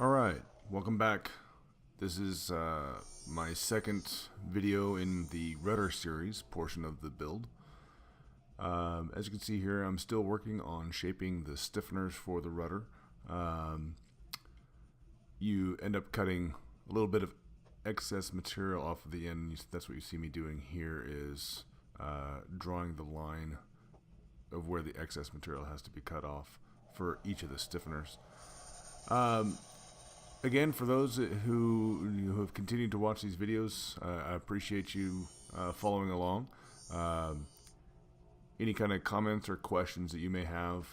Alright, welcome back. This is my second video in the rudder series portion of the build. As you can see here, I'm still working on shaping the stiffeners for the rudder. You end up cutting a little bit of excess material off of the end. That's what you see me doing here, is drawing the line of where the excess material has to be cut off for each of the stiffeners. Again, for those who have continued to watch these videos, I appreciate you following along. Any kind of comments or questions that you may have,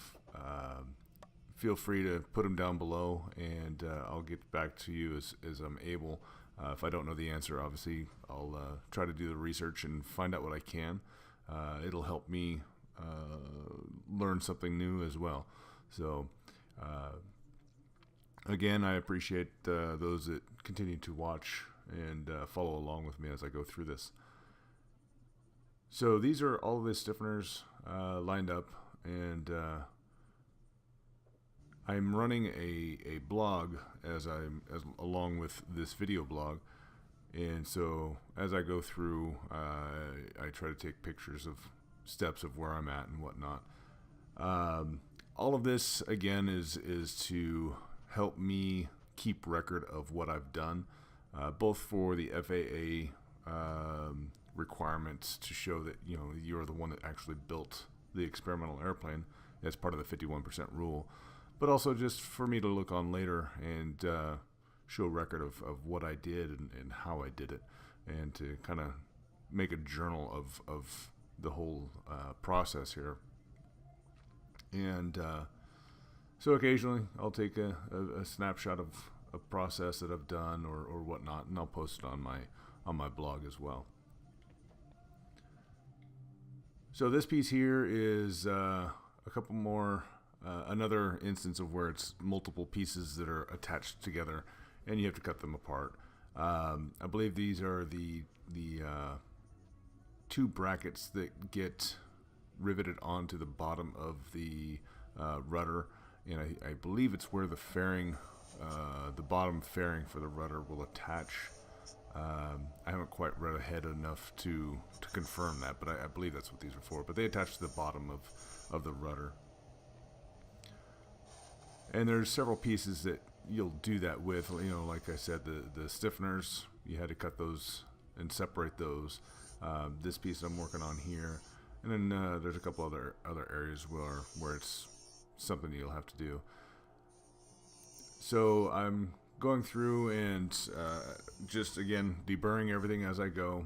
feel free to put them down below, and I'll get back to you as I'm able. If I don't know the answer, obviously, I'll try to do the research and find out what I can. It'll help me learn something new as well. So, again, I appreciate those that continue to watch and follow along with me as I go through this. So these are all of the stiffeners lined up, and I'm running a blog as along with this video blog. And so as I go through, I try to take pictures of steps of where I'm at and whatnot. All of this, again, is to help me keep record of what I've done, both for the FAA requirements to show that you're the one that actually built the experimental airplane as part of the 51% rule, but also just for me to look on later and show record of what I did and how I did it, and to kind of make a journal of the whole process here. And so occasionally I'll take a snapshot of a process that I've done or whatnot, and I'll post it on my blog as well. So this piece here is a couple more, another instance of where it's multiple pieces that are attached together and you have to cut them apart. I believe these are the two brackets that get riveted onto the bottom of the rudder. And I believe it's where the fairing, the bottom fairing for the rudder will attach. I haven't quite read ahead enough to confirm that, but I believe that's what these are for. But they attach to the bottom of the rudder. And there's several pieces that you'll do that with. Like I said, the stiffeners, you had to cut those and separate those. This piece I'm working on here. And then there's a couple other areas where it's something you'll have to do. So I'm going through and just again deburring everything as I go.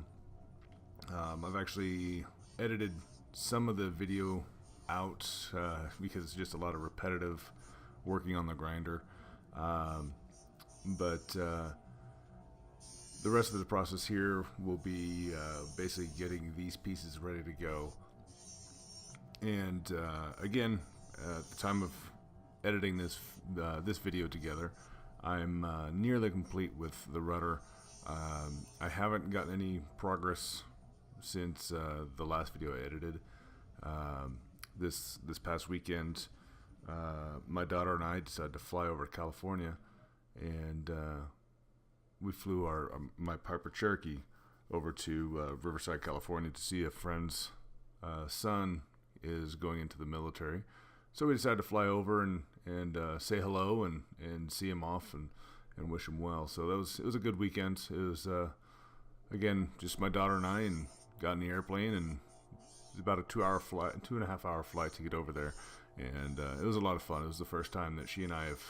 I've actually edited some of the video out because it's just a lot of repetitive working on the grinder, but the rest of the process here will be basically getting these pieces ready to go. And again, at the time of editing this video together, I'm nearly complete with the rudder. I haven't gotten any progress since the last video I edited. This past weekend, my daughter and I decided to fly over to California, and we flew my Piper Cherokee over to Riverside, California, to see a friend's son is going into the military. So we decided to fly over and say hello and see him off and wish him well. So it was a good weekend. It was again just my daughter and I, and got in the airplane, and it was about a 2.5 hour flight to get over there, and it was a lot of fun. It was the first time that she and I have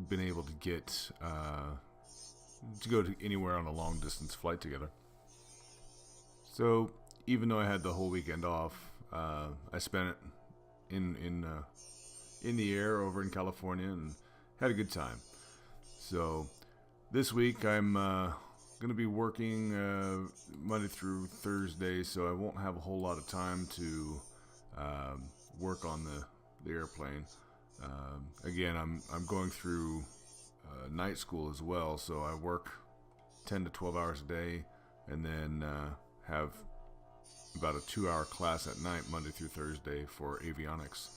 been able to get to go to anywhere on a long distance flight together. So even though I had the whole weekend off, I spent it in the air over in California and had a good time. So this week I'm going to be working Monday through Thursday, so I won't have a whole lot of time to work on the airplane. Again, I'm going through night school as well, so I work 10 to 12 hours a day, and then have about a 2-hour class at night, Monday through Thursday, for avionics.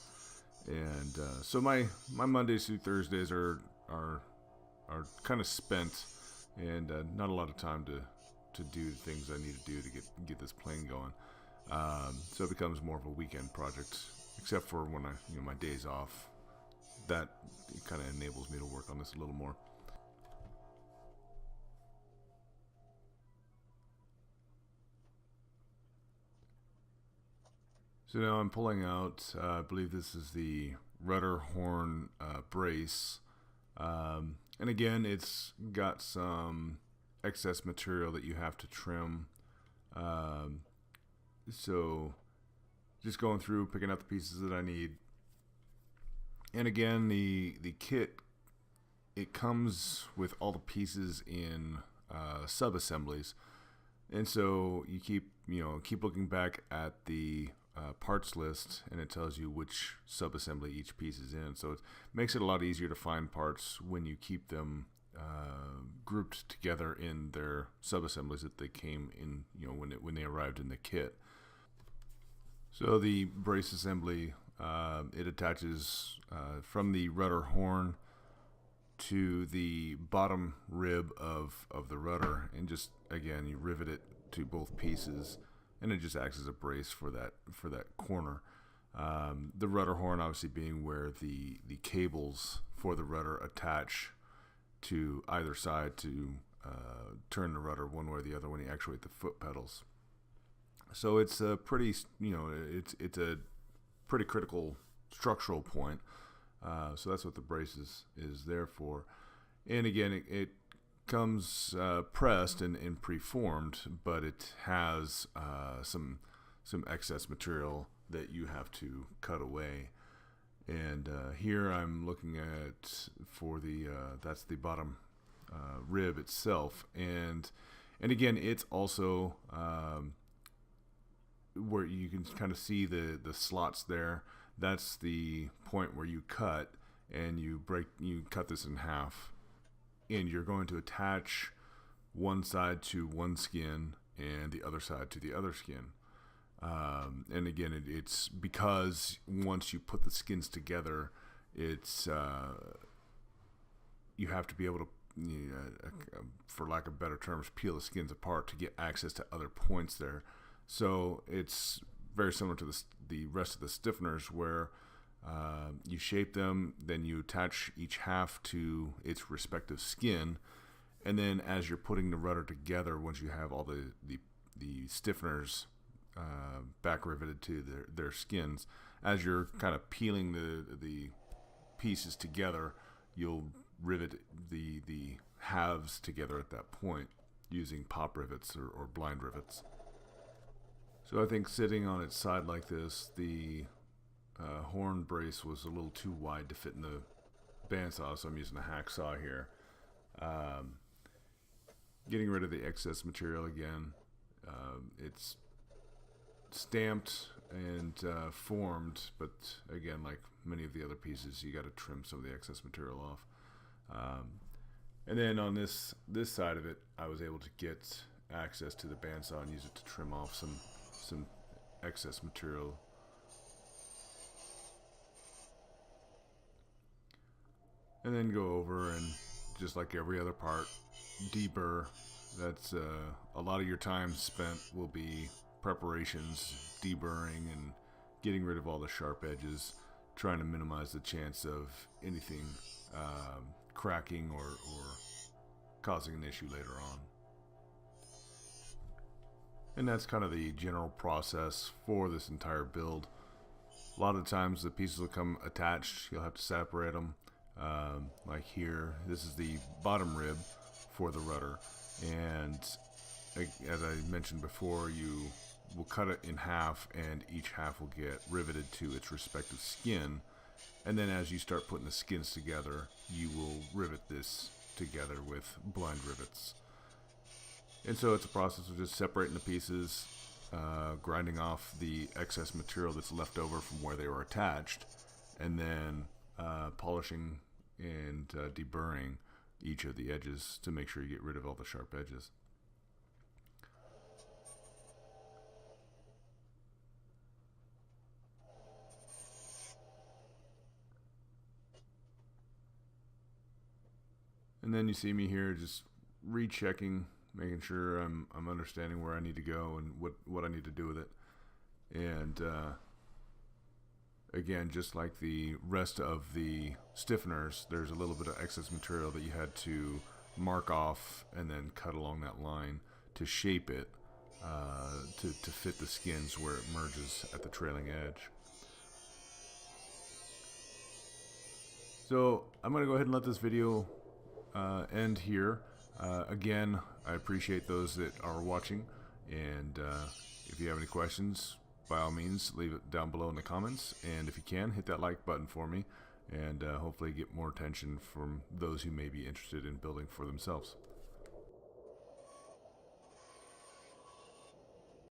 And so my Mondays through Thursdays are are kind of spent, and not a lot of time to do the things I need to do to get this plane going. So it becomes more of a weekend project, except for when my days off. That kind of enables me to work on this a little more. So now I'm pulling out, I believe this is the rudder horn brace. And again, it's got some excess material that you have to trim. So just going through, picking out the pieces that I need. And again, the kit, it comes with all the pieces in sub-assemblies. And so you keep looking back at the parts list, and it tells you which sub-assembly each piece is in. So it makes it a lot easier to find parts when you keep them grouped together in their sub-assemblies that they came in, when they arrived in the kit. So the brace assembly, it attaches from the rudder horn to the bottom rib of the rudder, and just again you rivet it to both pieces, and it just acts as a brace for that corner. The rudder horn obviously being where the cables for the rudder attach to either side to turn the rudder one way or the other when you actuate the foot pedals. So it's a pretty, it's a pretty critical structural point. So that's what the brace is there for. And again, it comes pressed and preformed, but it has some excess material that you have to cut away. And here I'm looking at for the that's the bottom rib itself, and again it's also where you can kind of see the slots there. That's the point where you cut, and you cut this in half, and you're going to attach one side to one skin and the other side to the other skin. And again, it's because once you put the skins together, it's you have to be able to, for lack of better terms, peel the skins apart to get access to other points there. So it's very similar to the rest of the stiffeners, where you shape them, then you attach each half to its respective skin, and then as you're putting the rudder together, once you have all the stiffeners back riveted to their skins, as you're kind of peeling the pieces together, you'll rivet the halves together at that point using pop rivets or blind rivets. So I think sitting on its side like this, the horn brace was a little too wide to fit in the bandsaw, so I'm using a hacksaw here. Getting rid of the excess material again. It's stamped and formed, but again, like many of the other pieces, you got to trim some of the excess material off. And then on this side of it, I was able to get access to the bandsaw and use it to trim off some excess material. And then go over and, just like every other part, deburr. That's a lot of your time spent will be preparations, deburring, and getting rid of all the sharp edges, trying to minimize the chance of anything cracking or causing an issue later on. And that's kind of the general process for this entire build. A lot of times the pieces will come attached. You'll have to separate them. Like here, this is the bottom rib for the rudder, and as I mentioned before, you will cut it in half, and each half will get riveted to its respective skin. And then as you start putting the skins together, you will rivet this together with blind rivets. And so it's a process of just separating the pieces, grinding off the excess material that's left over from where they were attached, and then polishing and deburring each of the edges to make sure you get rid of all the sharp edges. And then you see me here just rechecking, making sure I'm understanding where I need to go and what I need to do with it. And again, just like the rest of the stiffeners, there's a little bit of excess material that you had to mark off and then cut along that line to shape it to fit the skins where it merges at the trailing edge. So I'm going to go ahead and let this video end here. Again, I appreciate those that are watching, and if you have any questions, by all means leave it down below in the comments, and if you can, hit that like button for me, and hopefully get more attention from those who may be interested in building for themselves.